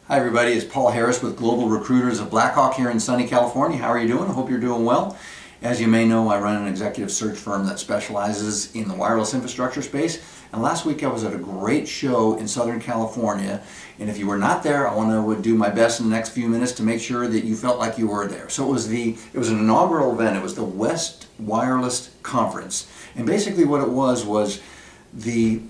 Hi everybody, it's Paul Harris with Global Recruiters of Blackhawk here in sunny California. How are you doing? I hope you're doing well. As you may know, I run an executive search firm that specializes in the wireless infrastructure space. And last week I was at a great show in Southern California. And if you were not there, I want to do my best in the next few minutes to make sure that you felt like you were there. So it was an inaugural event. It was the West Wireless Conference. And basically what it was the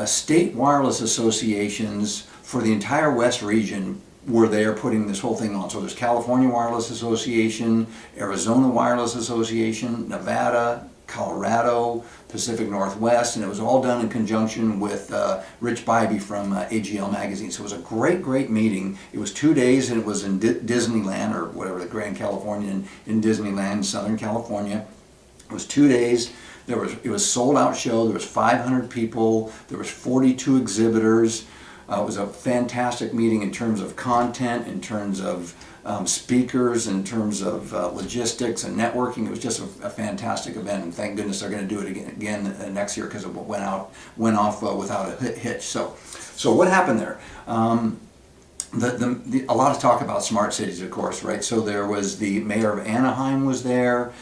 state wireless associations for the entire West region were there putting this whole thing on. So there's California Wireless Association, Arizona Wireless Association, Nevada, Colorado, Pacific Northwest, and it was all done in conjunction with Rich Bybee from AGL Magazine. So it was a great meeting. It was 2 days and it was in Disneyland, or whatever, the Grand Californian in Disneyland, Southern California. It was 2 days. It was a sold out show. There was 500 people. There was 42 exhibitors. It was a fantastic meeting in terms of content, in terms of speakers, in terms of logistics and networking. It was just a fantastic event, and thank goodness they're going to do it again next year because it went off without a hitch. So what happened there? A lot of talk about smart cities, of course, right? So there was the mayor of Anaheim was there.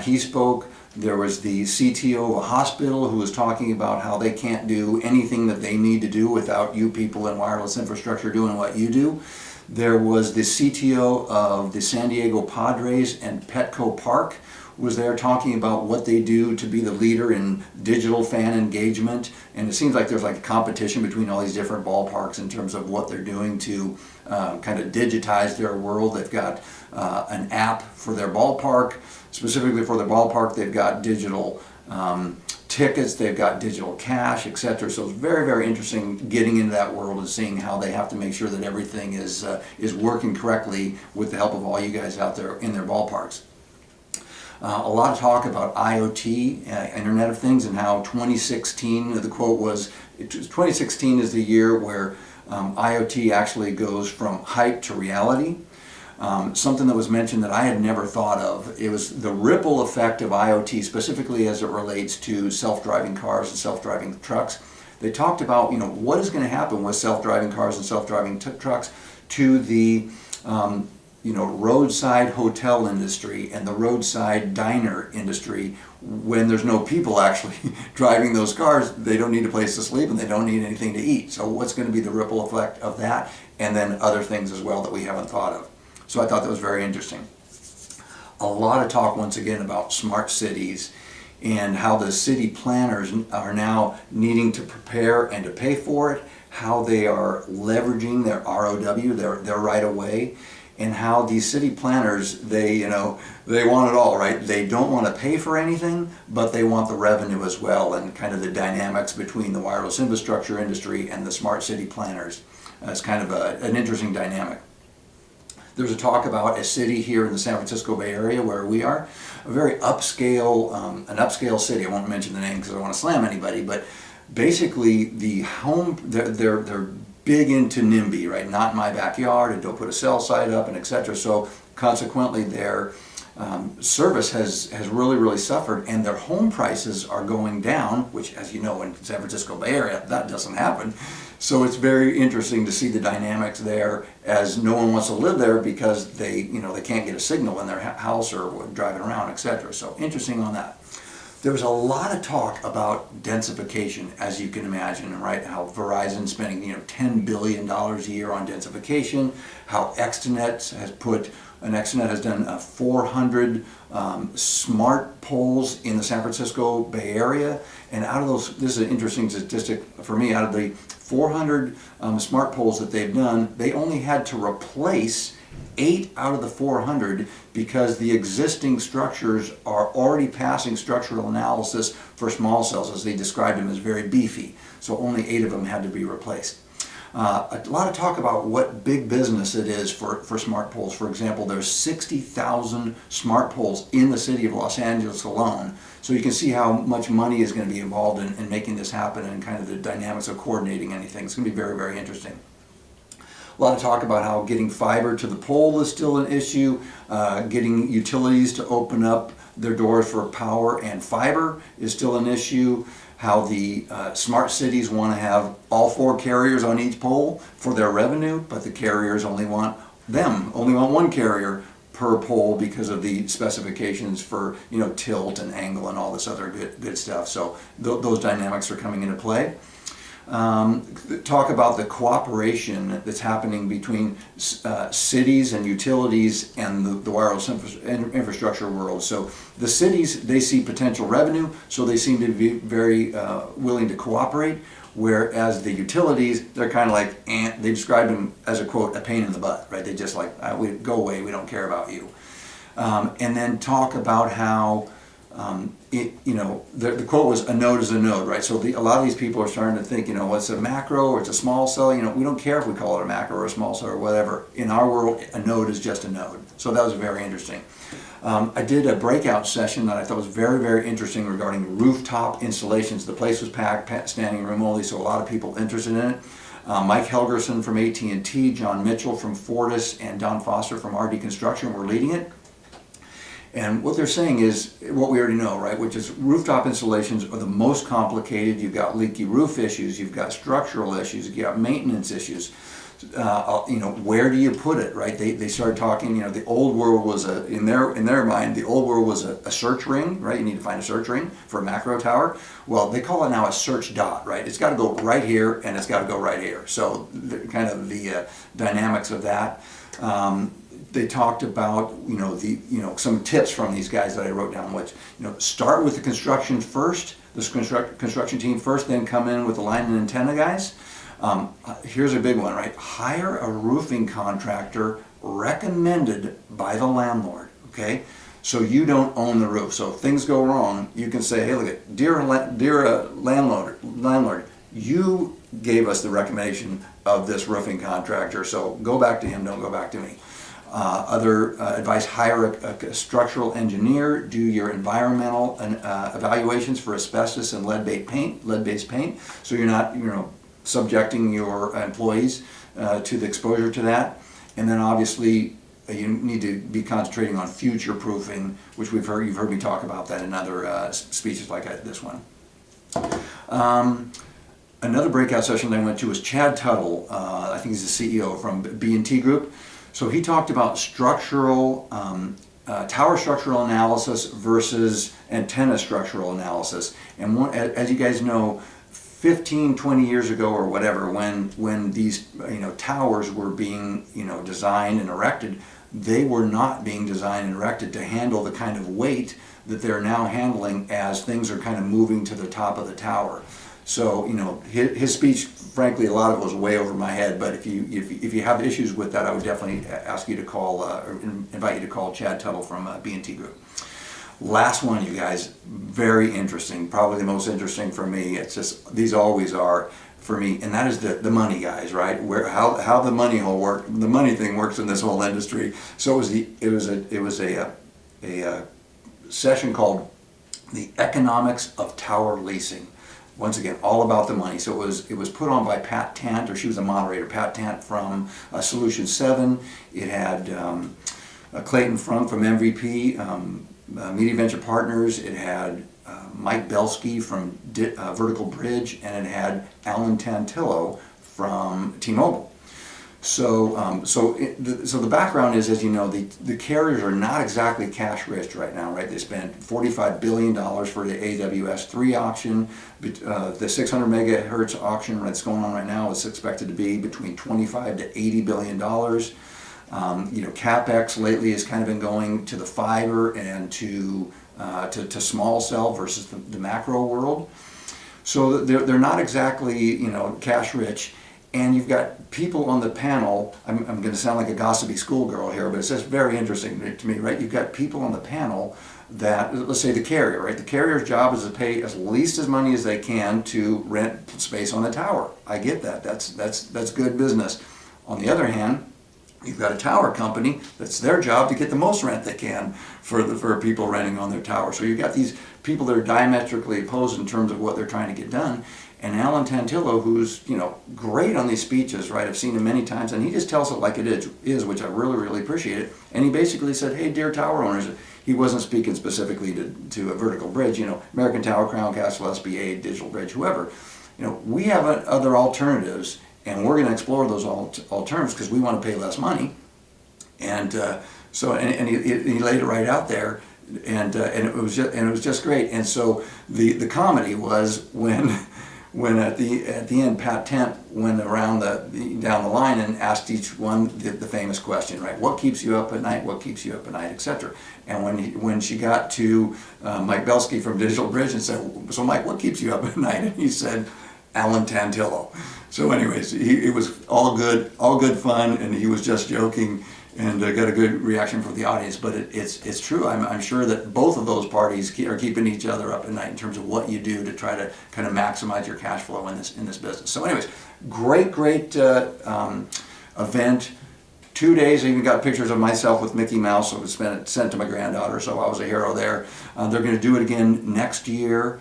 He spoke. There was the CTO of a hospital who was talking about how they can't do anything that they need to do without you people in wireless infrastructure doing what you do. There was the CTO of the San Diego Padres and Petco Park was there talking about what they do to be the leader in digital fan engagement. And it seems like there's like a competition between all these different ballparks in terms of what they're doing to kind of digitize their world. They've got an app for their ballpark. Specifically for the ballpark, they've got digital tickets, they've got digital cash, etc. So it's very interesting getting into that world and seeing how they have to make sure that everything is working correctly with the help of all you guys out there in their ballparks. A lot of talk about IoT, Internet of Things, and how 2016, the quote was, 2016 is the year where IoT actually goes from hype to reality. Something that was mentioned that I had never thought of, it was the ripple effect of IoT, specifically as it relates to self-driving cars and self-driving trucks. They talked about, what is going to happen with self-driving cars and self-driving trucks to the roadside hotel industry and the roadside diner industry when there's no people actually driving those cars. They don't need a place to sleep and they don't need anything to eat. So what's going to be the ripple effect of that, and then other things as well that we haven't thought of. So I thought that was very interesting. A lot of talk once again about smart cities and how the city planners are now needing to prepare and to pay for it, how they are leveraging their ROW, their right of way, and how these city planners, they want it all, right? They don't want to pay for anything, but they want the revenue as well, and kind of the dynamics between the wireless infrastructure industry and the smart city planners. It's kind of an interesting dynamic. There's a talk about a city here in the San Francisco Bay Area where we are, a very upscale, an upscale city. I won't mention the name because I don't want to slam anybody, but basically they're big into NIMBY, right? Not in my backyard, and don't put a cell site up, and etc. So consequently, their service has really suffered, and their home prices are going down, which, as you know, in San Francisco Bay Area, that doesn't happen. So it's very interesting to see the dynamics there, as no one wants to live there because they can't get a signal in their house or driving around, etc. So interesting on that. There was a lot of talk about densification, as you can imagine, right? How Verizon's spending $10 billion a year on densification, how Extenet has done 400 smart poles in the San Francisco Bay Area, and out of those, this is an interesting statistic for me, out of the 400 smart poles that they've done, they only had to replace 8 out of the 400 because the existing structures are already passing structural analysis for small cells, as they described them as very beefy. So only 8 of them had to be replaced. A lot of talk about what big business it is for smart poles. For example, there's 60,000 smart poles in the city of Los Angeles alone. So you can see how much money is going to be involved in making this happen, and kind of the dynamics of coordinating anything. It's going to be very interesting. A lot of talk about how getting fiber to the pole is still an issue, getting utilities to open up their doors for power and fiber is still an issue, how the smart cities want to have all 4 carriers on each pole for their revenue, but the carriers only want one carrier per pole because of the specifications for, you know, tilt and angle and all this other good stuff. So those dynamics are coming into play. Talk about the cooperation that's happening between cities and utilities and the wireless infrastructure world. So the cities, they see potential revenue, so they seem to be very willing to cooperate, whereas the utilities, they're kind of like, they describe them as a quote, a pain in the butt, right? They just like, go away, we don't care about you. And then talk about how the quote was, a node is a node, right? So a lot of these people are starting to think, you know, what's a macro or it's a small cell? You know, we don't care if we call it a macro or a small cell or whatever. In our world, a node is just a node. So that was very interesting. I did a breakout session that I thought was very, very interesting regarding rooftop installations. The place was packed, standing room only, so a lot of people interested in it. Mike Helgerson from AT&T, John Mitchell from Fortis, and Don Foster from RD Construction were leading it. And what they're saying is what we already know, right? Which is rooftop installations are the most complicated. You've got leaky roof issues, you've got structural issues, you've got maintenance issues. Where do you put it, right? They started talking, you know, the old world was in their mind, the old world was a search ring, right? You need to find a search ring for a macro tower. Well, they call it now a search dot, right? It's got to go right here and it's got to go right here. So kind of the dynamics of that. They talked about, some tips from these guys that I wrote down, which, start with the construction first, the construction team first, then come in with the line and antenna guys. Here's a big one, right? Hire a roofing contractor recommended by the landlord, okay? So you don't own the roof. So if things go wrong, you can say, hey, look, dear landlord, you gave us the recommendation of this roofing contractor, so go back to him, don't go back to me. Other advice, hire a structural engineer, do your environmental evaluations for asbestos and lead-based paint, so you're not, subjecting your employees to the exposure to that. And then obviously you need to be concentrating on future proofing, which you've heard me talk about that in other speeches like this one. Another breakout session that I went to was Chad Tuttle. I think he's the CEO from B&T Group. So he talked about tower structural analysis versus antenna structural analysis. And as you guys know, 15, 20 years ago or whatever, when these towers were being designed and erected, they were not being designed and erected to handle the kind of weight that they're now handling as things are kind of moving to the top of the tower. So his speech, frankly, a lot of it was way over my head. But if you have issues with that, I would definitely ask you to call or invite you to call Chad Tuttle from B&T Group. Last one, you guys, very interesting, probably the most interesting for me. It's just, these always are for me, and that is the money guys, right? How the money will work, the money thing works in this whole industry. So it was a session called The Economics of Tower Leasing. Once again, all about the money. So it was put on by Pat Tant, or she was a moderator, Pat Tant from Solution 7. It had Clayton Frunk from MVP, Media Venture Partners. It had Mike Belsky from Vertical Bridge, and it had Alan Tantillo from T-Mobile. So the background is, as you know, the carriers are not exactly cash rich right now, right? They spent $45 billion for the AWS-3 auction. The 600 megahertz auction that's going on right now is expected to be between $25 to $80 billion. CapEx lately has kind of been going to the fiber and to small cell versus the macro world. So they're not exactly cash rich. And you've got people on the panel, I'm going to sound like a gossipy schoolgirl here, but it's just very interesting to me, right? You've got people on the panel that, let's say the carrier, right? The carrier's job is to pay as least as money as they can to rent space on the tower. I get that. That's good business. On the other hand, you've got a tower company that's their job to get the most rent they can for people renting on their tower. So you've got these people that are diametrically opposed in terms of what they're trying to get done. And Alan Tantillo, who's great on these speeches, right? I've seen him many times, and he just tells it like it is, which I really, really appreciate it. And he basically said, "Hey, dear tower owners," he wasn't speaking specifically to a vertical bridge, you know, American Tower, Crown Castle, SBA, Digital Bridge, whoever. You know, we have other alternatives, and we're going to explore those alternatives because we want to pay less money. And he laid it right out there, and it was just great. And so the comedy was when at the end Pat Tent went around down the line and asked each one the famous question, right? What keeps you up at night? What keeps you up at night, etc. And when she got to Mike Belsky from Digital Bridge and said, "So Mike, what keeps you up at night?" And he said, "Alan Tantillo." So anyways, it was all good fun, and he was just joking, and got a good reaction from the audience. But it's true. I'm sure that both of those parties are keeping each other up at night in terms of what you do to try to kind of maximize your cash flow in this business. So anyways, great event. 2 days. I even got pictures of myself with Mickey Mouse. So it was sent to my granddaughter. So I was a hero there. They're going to do it again next year.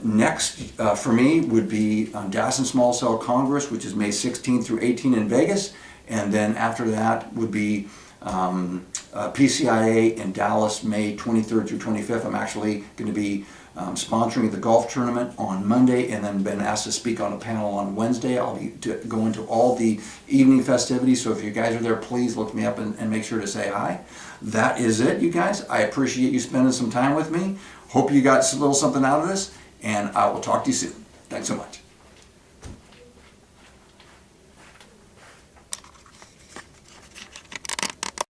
Next for me would be DAS and Small Cell Congress, which is May 16th through 18th in Vegas. And then after that would be PCIA in Dallas, May 23rd through 25th. I'm actually going to be sponsoring the golf tournament on Monday, and then been asked to speak on a panel on Wednesday. I'll be going to all the evening festivities, so if you guys are there, please look me up and make sure to say hi. That is it, you guys. I appreciate you spending some time with me. Hope you got a little something out of this, and I will talk to you soon. Thanks so much.